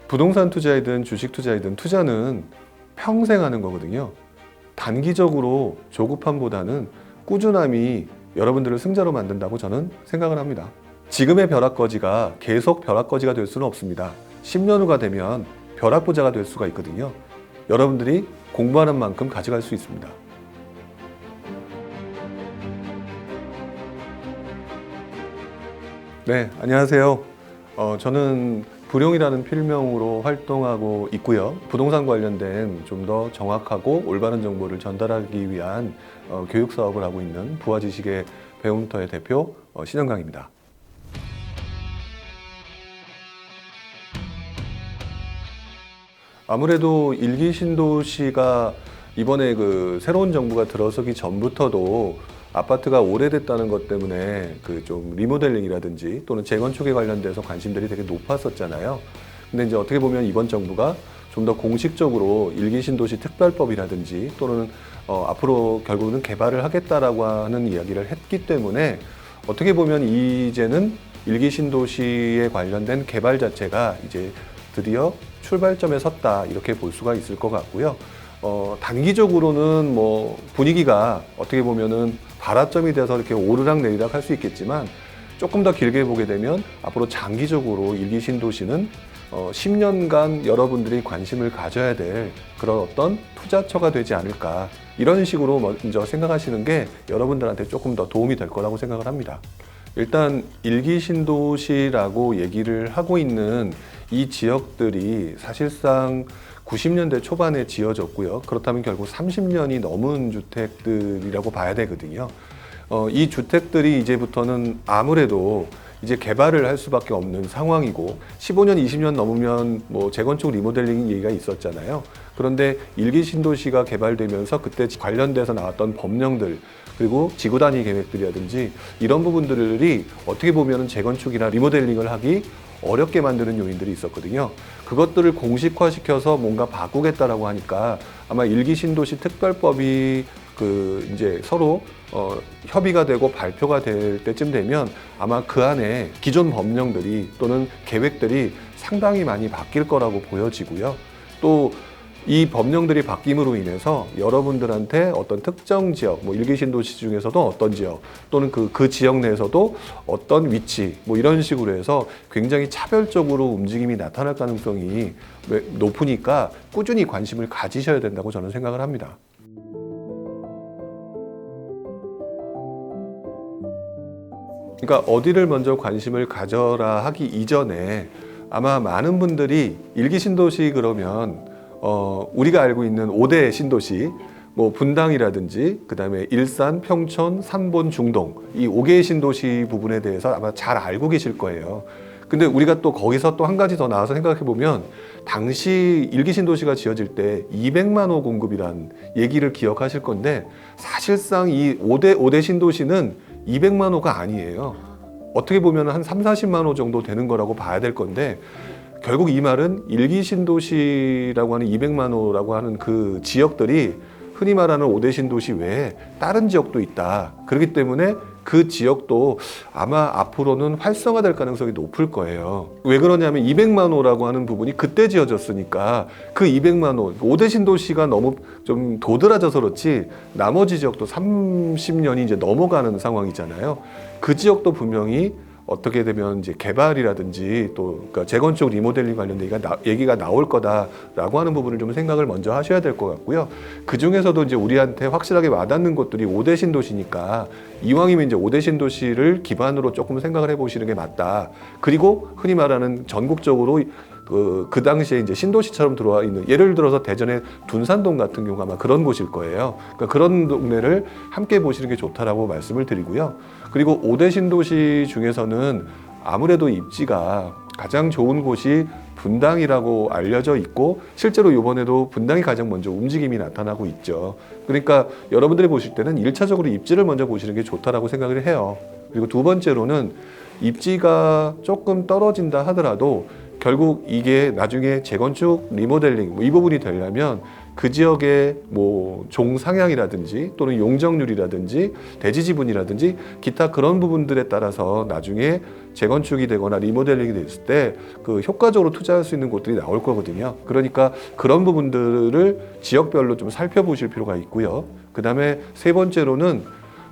부동산 투자이든 주식 투자이든 투자는 평생 하는 거거든요. 단기적으로 조급함보다는 꾸준함이 여러분들을 승자로 만든다고 저는 생각을 합니다. 지금의 벼락거지가 계속 벼락거지가 될 수는 없습니다. 10년 후가 되면 벼락부자가 될 수가 있거든요. 여러분들이 공부하는 만큼 가져갈 수 있습니다. 네, 안녕하세요. 저는 불용이라는 필명으로 활동하고 있고요. 부동산 관련된 좀 더 정확하고 올바른 정보를 전달하기 위한 교육 사업을 하고 있는 부화지식의 배움터의 대표 신영강입니다. 아무래도 일기 신도시가 이번에 새로운 정부가 들어서기 전부터도 아파트가 오래됐다는 것 때문에 좀 리모델링이라든지 또는 재건축에 관련돼서 관심들이 되게 높았었잖아요. 근데 이제 어떻게 보면 이번 정부가 좀 더 공식적으로 일기 신도시 특별법이라든지 또는 앞으로 결국은 개발을 하겠다라고 하는 이야기를 했기 때문에 어떻게 보면 이제는 일기 신도시에 관련된 개발 자체가 이제 드디어 출발점에 섰다 이렇게 볼 수가 있을 것 같고요. 단기적으로는 분위기가 어떻게 보면은 발화점이 돼서 이렇게 오르락 내리락 할 수 있겠지만 조금 더 길게 보게 되면 앞으로 장기적으로 일기 신도시는 10년간 여러분들이 관심을 가져야 될 그런 어떤 투자처가 되지 않을까, 이런 식으로 먼저 생각하시는 게 여러분들한테 조금 더 도움이 될 거라고 생각을 합니다. 일단 일기 신도시라고 얘기를 하고 있는 이 지역들이 사실상 90년대 초반에 지어졌고요. 그렇다면 결국 30년이 넘은 주택들이라고 봐야 되거든요. 이 주택들이 이제부터는 아무래도 이제 개발을 할 수밖에 없는 상황이고, 15년, 20년 넘으면 재건축 리모델링 얘기가 있었잖아요. 그런데 일기 신도시가 개발되면서 그때 관련돼서 나왔던 법령들, 그리고 지구 단위 계획들이라든지 이런 부분들이 어떻게 보면 재건축이나 리모델링을 하기 어렵게 만드는 요인들이 있었거든요. 그것들을 공식화시켜서 뭔가 바꾸겠다라고 하니까 아마 일기 신도시 특별법이 이제 서로 협의가 되고 발표가 될 때쯤 되면 아마 그 안에 기존 법령들이 또는 계획들이 상당히 많이 바뀔 거라고 보여지고요. 또 이 법령들이 바뀜으로 인해서 여러분들한테 어떤 특정 지역, 일기 신도시 중에서도 어떤 지역 또는 그 지역 내에서도 어떤 위치 이런 식으로 해서 굉장히 차별적으로 움직임이 나타날 가능성이 높으니까 꾸준히 관심을 가지셔야 된다고 저는 생각을 합니다. 그러니까 어디를 먼저 관심을 가져라 하기 이전에 아마 많은 분들이 일기 신도시 그러면 우리가 알고 있는 5대 신도시, 분당이라든지 그다음에 일산, 평촌, 삼본, 중동, 이 5개의 신도시 부분에 대해서 아마 잘 알고 계실 거예요. 근데 우리가 또 거기서 또 한 가지 더 나와서 생각해 보면 당시 일기 신도시가 지어질 때 200만 호 공급이란 얘기를 기억하실 건데, 사실상 이 5대 신도시는 200만 호가 아니에요. 어떻게 보면 한 3, 40만 호 정도 되는 거라고 봐야 될 건데, 결국 이 말은 일기 신도시라고 하는 200만 호라고 하는 그 지역들이 흔히 말하는 5대 신도시 외에 다른 지역도 있다. 그렇기 때문에 그 지역도 아마 앞으로는 활성화될 가능성이 높을 거예요. 왜 그러냐면 200만 호라고 하는 부분이 그때 지어졌으니까 그 200만 호, 5대 신도시가 너무 좀 도드라져서 그렇지 나머지 지역도 30년이 이제 넘어가는 상황이잖아요. 그 지역도 분명히 어떻게 되면 이제 개발이라든지 또 재건축 리모델링 관련 얘기가 나올 거다라고 하는 부분을 좀 생각을 먼저 하셔야 될 것 같고요. 그 중에서도 이제 우리한테 확실하게 와닿는 것들이 5대 신도시니까 이왕이면 이제 5대 신도시를 기반으로 조금 생각을 해보시는 게 맞다. 그리고 흔히 말하는 전국적으로 그 당시에 이제 신도시처럼 들어와 있는, 예를 들어서 대전의 둔산동 같은 경우가 아마 그런 곳일 거예요. 그러니까 그런 동네를 함께 보시는 게 좋다라고 말씀을 드리고요. 그리고 5대 신도시 중에서는 아무래도 입지가 가장 좋은 곳이 분당이라고 알려져 있고, 실제로 이번에도 분당이 가장 먼저 움직임이 나타나고 있죠. 그러니까 여러분들이 보실 때는 1차적으로 입지를 먼저 보시는 게 좋다라고 생각을 해요. 그리고 두 번째로는 입지가 조금 떨어진다 하더라도 결국 이게 나중에 재건축, 리모델링 이 부분이 되려면 그 지역의 뭐 종상향이라든지 또는 용적률이라든지 대지 지분이라든지 기타 그런 부분들에 따라서 나중에 재건축이 되거나 리모델링이 됐을 때 그 효과적으로 투자할 수 있는 곳들이 나올 거거든요. 그러니까 그런 부분들을 지역별로 좀 살펴보실 필요가 있고요. 그 다음에 세 번째로는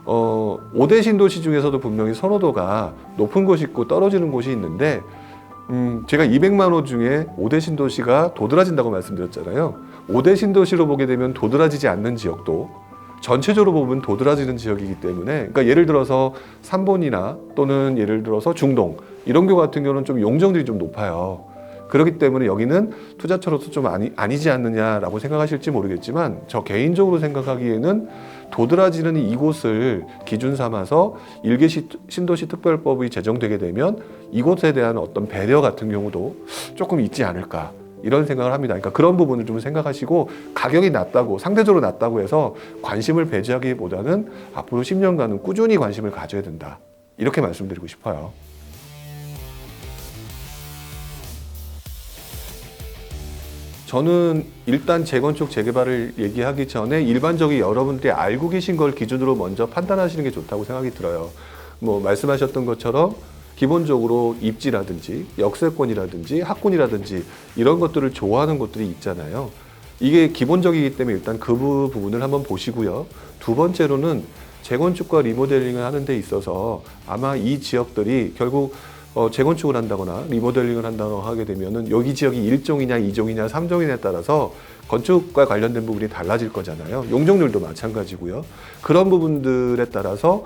5대 신도시 중에서도 분명히 선호도가 높은 곳이 있고 떨어지는 곳이 있는데 제가 200만 호 중에 5대 신도시가 도드라진다고 말씀드렸잖아요. 5대 신도시로 보게 되면 도드라지지 않는 지역도 전체적으로 보면 도드라지는 지역이기 때문에, 그러니까 예를 들어서 삼본이나 또는 예를 들어서 중동 이런 경우 같은 경우는 좀 용적률이 좀 높아요. 그렇기 때문에 여기는 투자처로서 좀 아니지 않느냐라고 생각하실지 모르겠지만 저 개인적으로 생각하기에는 도드라지는 이곳을 기준 삼아서 일개 신도시 특별법이 제정되게 되면 이곳에 대한 어떤 배려 같은 경우도 조금 있지 않을까 이런 생각을 합니다. 그러니까 그런 부분을 좀 생각하시고 가격이 낮다고 상대적으로 낮다고 해서 관심을 배제하기보다는 앞으로 10년간은 꾸준히 관심을 가져야 된다. 이렇게 말씀드리고 싶어요. 저는 일단 재건축, 재개발을 얘기하기 전에 일반적인 여러분들이 알고 계신 걸 기준으로 먼저 판단하시는 게 좋다고 생각이 들어요. 뭐 말씀하셨던 것처럼 기본적으로 입지라든지 역세권이라든지 학군이라든지 이런 것들을 좋아하는 곳들이 있잖아요. 이게 기본적이기 때문에 일단 그 부분을 한번 보시고요. 두 번째로는 재건축과 리모델링을 하는 데 있어서 아마 이 지역들이 결국 재건축을 한다거나 리모델링을 한다고 하게 되면은 여기 지역이 1종이냐 2종이냐 3종이냐에 따라서 건축과 관련된 부분이 달라질 거잖아요. 용적률도 마찬가지고요. 그런 부분들에 따라서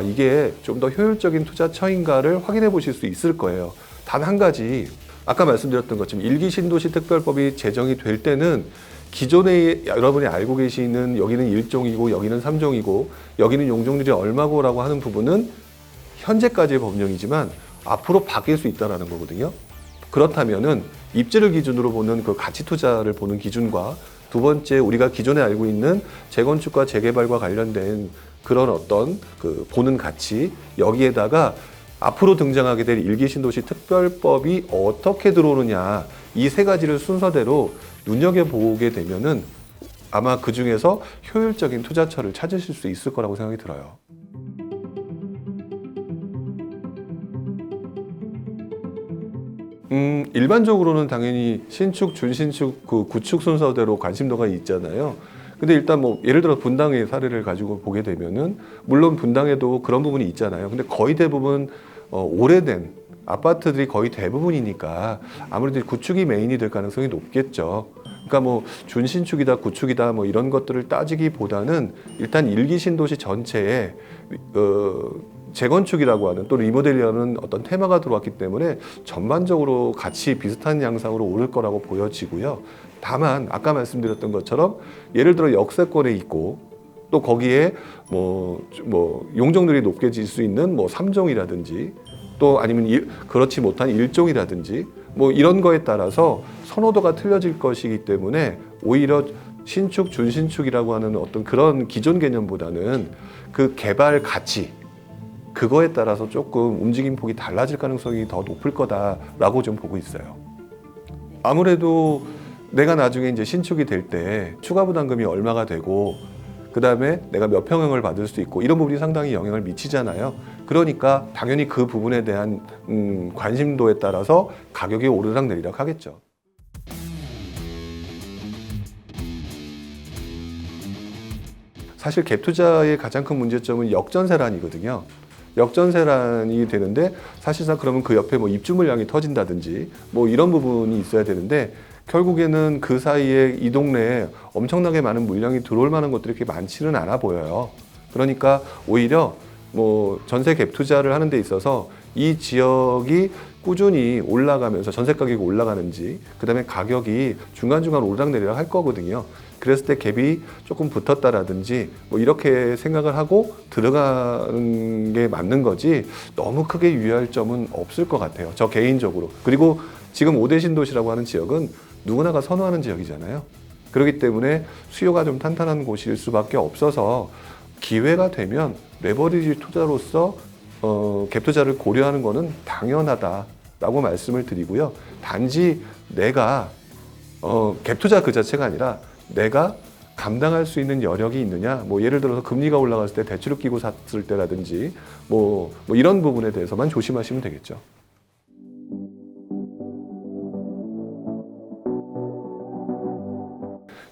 이게 좀 더 효율적인 투자처인가를 확인해 보실 수 있을 거예요. 단 한 가지, 아까 말씀드렸던 것처럼 일기 신도시 특별법이 제정이 될 때는 기존에 여러분이 알고 계시는 여기는 1종이고 여기는 3종이고 여기는 용적률이 얼마고라고 하는 부분은 현재까지의 법령이지만 앞으로 바뀔 수 있다는 거거든요. 그렇다면은 입지를 기준으로 보는 그 가치 투자를 보는 기준과 두 번째 우리가 기존에 알고 있는 재건축과 재개발과 관련된 그런 어떤 그 보는 가치, 여기에다가 앞으로 등장하게 될 일기 신도시 특별법이 어떻게 들어오느냐, 이 세 가지를 순서대로 눈여겨보게 되면은 아마 그 중에서 효율적인 투자처를 찾으실 수 있을 거라고 생각이 들어요. 일반적으로는 당연히 신축, 준신축, 그 구축 순서대로 관심도가 있잖아요. 근데 일단 뭐 예를 들어 분당의 사례를 가지고 보게 되면은 물론 분당에도 그런 부분이 있잖아요. 근데 거의 대부분 오래된 아파트들이 거의 대부분이니까 아무래도 구축이 메인이 될 가능성이 높겠죠. 그러니까 뭐 준신축이다, 구축이다 뭐 이런 것들을 따지기보다는 일단 일기 신도시 전체에 재건축이라고 하는 또 리모델링이라는 어떤 테마가 들어왔기 때문에 전반적으로 같이 비슷한 양상으로 오를 거라고 보여지고요. 다만 아까 말씀드렸던 것처럼 예를 들어 역세권에 있고 또 거기에 뭐 용적률이 높게 질 수 있는 뭐 3종이라든지 또 아니면 그렇지 못한 1종이라든지 뭐 이런 거에 따라서 선호도가 틀려질 것이기 때문에 오히려 신축, 준신축이라고 하는 어떤 그런 기존 개념보다는 그 개발 가치 그거에 따라서 조금 움직임 폭이 달라질 가능성이 더 높을 거다라고 좀 보고 있어요. 아무래도 내가 나중에 이제 신축이 될 때 추가 부담금이 얼마가 되고 그 다음에 내가 몇 평형을 받을 수 있고 이런 부분이 상당히 영향을 미치잖아요. 그러니까 당연히 그 부분에 대한 관심도에 따라서 가격이 오르락 내리락 하겠죠. 사실 갭 투자의 가장 큰 문제점은 역전세란이거든요. 역전세란이 되는데 사실상 그러면 그 옆에 뭐 입주 물량이 터진다든지 뭐 이런 부분이 있어야 되는데 결국에는 그 사이에 이 동네에 엄청나게 많은 물량이 들어올 만한 것들이 그렇게 많지는 않아 보여요. 그러니까 오히려 뭐 전세 갭 투자를 하는 데 있어서 이 지역이 꾸준히 올라가면서 전세 가격이 올라가는지 그다음에 가격이 중간중간 오르락내리락 할 거거든요. 그랬을 때 갭이 조금 붙었다라든지 뭐 이렇게 생각을 하고 들어가는 게 맞는 거지 너무 크게 유의할 점은 없을 것 같아요. 저 개인적으로. 그리고 지금 5대 신도시라고 하는 지역은 누구나가 선호하는 지역이잖아요. 그렇기 때문에 수요가 좀 탄탄한 곳일 수밖에 없어서 기회가 되면 레버리지 투자로서 갭 투자를 고려하는 거는 당연하다라고 말씀을 드리고요. 단지 내가 갭 투자 그 자체가 아니라 내가 감당할 수 있는 여력이 있느냐, 뭐 예를 들어서 금리가 올라갔을 때 대출을 끼고 샀을 때라든지 뭐 이런 부분에 대해서만 조심하시면 되겠죠.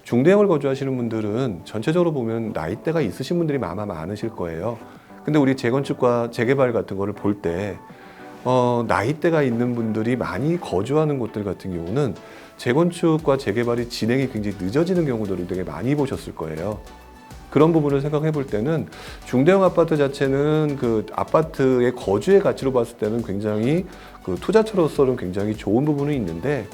중대형을 거주하시는 분들은 전체적으로 보면 나이대가 있으신 분들이 아마 많으실 거예요. 근데 우리 재건축과 재개발 같은 거를 볼 때 나이대가 있는 분들이 많이 거주하는 곳들 같은 경우는 재건축과 재개발이 진행이 굉장히 늦어지는 경우들을 되게 많이 보셨을 거예요. 그런 부분을 생각해 볼 때는 중대형 아파트 자체는 그 아파트의 거주의 가치로 봤을 때는 굉장히 그 투자처로서는 굉장히 좋은 부분이 있는데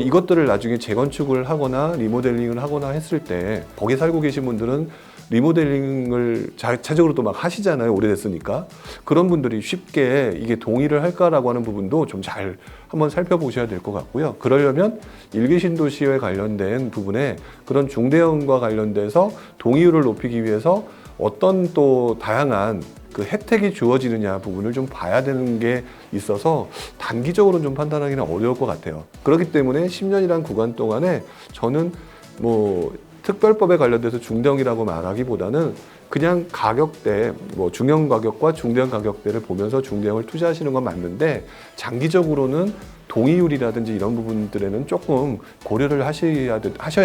이것들을 나중에 재건축을 하거나 리모델링을 하거나 했을 때 거기 살고 계신 분들은 리모델링을 자체적으로 또 막 하시잖아요. 오래됐으니까. 그런 분들이 쉽게 이게 동의를 할까라고 하는 부분도 좀 잘 한번 살펴보셔야 될 것 같고요. 그러려면 일기 신도시에 관련된 부분에 그런 중대형과 관련돼서 동의율을 높이기 위해서 어떤 또 다양한 그 혜택이 주어지느냐 부분을 좀 봐야 되는 게 있어서 단기적으로는 좀 판단하기는 어려울 것 같아요. 그렇기 때문에 10년이란 구간 동안에 저는 뭐 특별법에 관련돼서 중대형이라고 말하기보다는 그냥 가격대, 뭐 중형 가격과 중대형 가격대를 보면서 중대형을 투자하시는 건 맞는데 장기적으로는 동의율이라든지 이런 부분들에는 조금 고려를 하셔야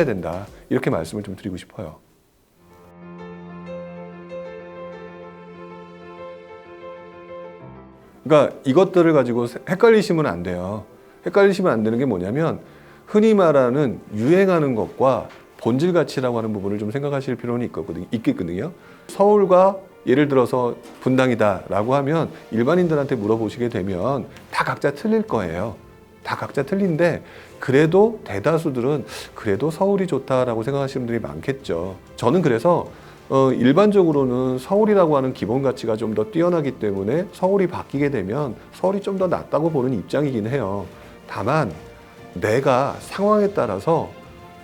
된다. 이렇게 말씀을 좀 드리고 싶어요. 그러니까 이것들을 가지고 헷갈리시면 안 돼요. 헷갈리시면 안 되는 게 뭐냐면 흔히 말하는 유행하는 것과 본질 가치라고 하는 부분을 좀 생각하실 필요는 있겠거든요. 서울과 예를 들어서 분당이다라고 하면 일반인들한테 물어보시게 되면 다 각자 틀릴 거예요. 다 각자 틀린데 그래도 대다수들은 그래도 서울이 좋다라고 생각하시는 분들이 많겠죠. 저는 그래서 일반적으로는 서울이라고 하는 기본 가치가 좀 더 뛰어나기 때문에 서울이 바뀌게 되면 서울이 좀 더 낫다고 보는 입장이긴 해요. 다만 내가 상황에 따라서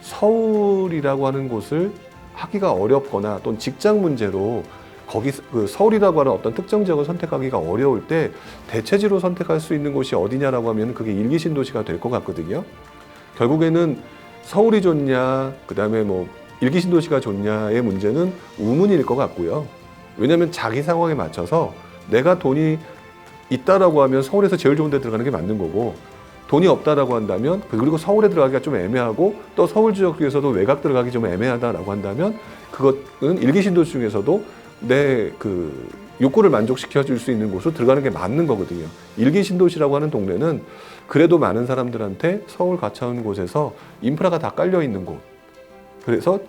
서울이라고 하는 곳을 하기가 어렵거나 또는 직장 문제로 거기 그 서울이라고 하는 어떤 특정 지역을 선택하기가 어려울 때 대체지로 선택할 수 있는 곳이 어디냐라고 하면 그게 일기 신도시가 될 것 같거든요. 결국에는 서울이 좋냐, 그다음에 뭐 일기 신도시가 좋냐의 문제는 우문일 것 같고요. 왜냐하면 자기 상황에 맞춰서 내가 돈이 있다라고 하면 서울에서 제일 좋은 데 들어가는 게 맞는 거고 돈이 없다라고 한다면 그리고 서울에 들어가기가 좀 애매하고 또 서울 지역 중에서도 외곽 들어가기 좀 애매하다라고 한다면 그것은 일기 신도시 중에서도 내 그 욕구를 만족시켜 줄 수 있는 곳으로 들어가는 게 맞는 거거든요. 일기 신도시라고 하는 동네는 그래도 많은 사람들한테 서울 가까운 곳에서 인프라가 다 깔려 있는 곳. 그래서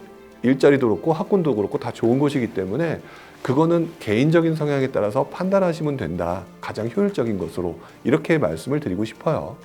일자리도 그렇고 학군도 그렇고 다 좋은 곳이기 때문에 그거는 개인적인 성향에 따라서 판단하시면 된다. 가장 효율적인 것으로 이렇게 말씀을 드리고 싶어요.